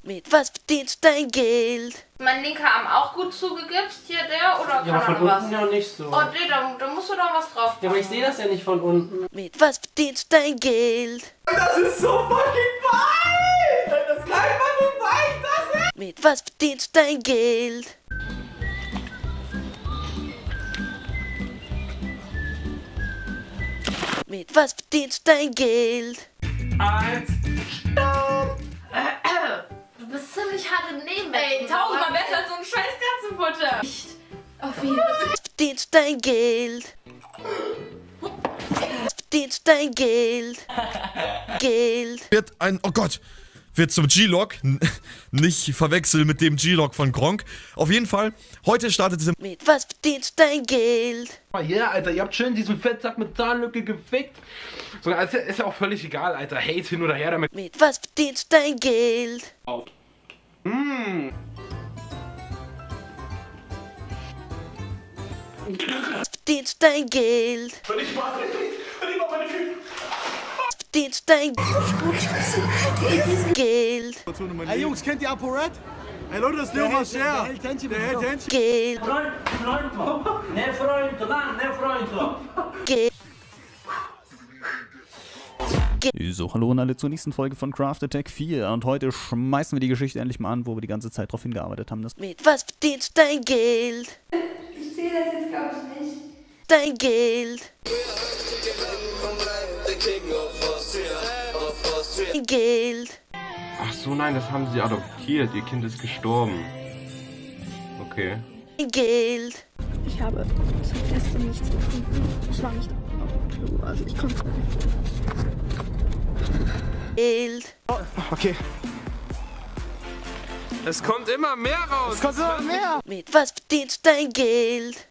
Mit was verdienst dein Geld? Mein linker Arm auch gut zugegibst, hier der, oder Ja, aber kann von er noch unten was? ja nicht so. Oh nee, da musst du da was drauf Ja, aber ich sehe das ja nicht von unten. Mit was verdienst dein Geld? Das ist so fucking weit! Das kann man nicht weit, das ist... Mit was verdienst dein Geld? Mit was verdienst dein Geld? Du bist ziemlich hart im Nehmen. Ey, tausendmal besser als so ein scheiß Katzenfutter. Nicht. Auf jeden Fall. Was verdienst dein Geld? Was verdienst dein Geld? Geld. Wird ein, oh Gott, wird zum G-Log, nicht verwechseln mit dem G-Log von Gronk. Auf jeden Fall, heute startet es im... Mit was verdienst dein Geld? Ja, Alter, ihr habt schön diesen Fettsack mit Zahnlücke gefickt. So, also, ist ja auch völlig egal, Alter. Hate hin oder her damit. Mit was verdienst dein Geld? Was verdienst dein Geld? Ich mach meine Füße. Was verdienst dein Geld? Hey Jungs, kennt ihr ApoRed? Hey Leute, das ist Leo Mascher. Der hält Händchen. Geld. Geld. So, hallo und alle zur nächsten Folge von Craft Attack 4 und heute schmeißen wir die Geschichte endlich mal an, wo wir die ganze Zeit drauf hingearbeitet haben. Mit was verdienst dein Geld? Ich sehe das jetzt, glaube ich, nicht. Dein Geld. Dein Geld. Ach so, nein, das haben sie adoptiert. Ihr Kind ist gestorben. Okay. Dein Geld. Ich habe seit gestern nichts gefunden. Ich war nicht auf dem Klo, also ich konnte es nicht. Geld. Okay. Es kommt immer mehr raus. Es kommt immer mehr. Mit was verdienst dein Geld?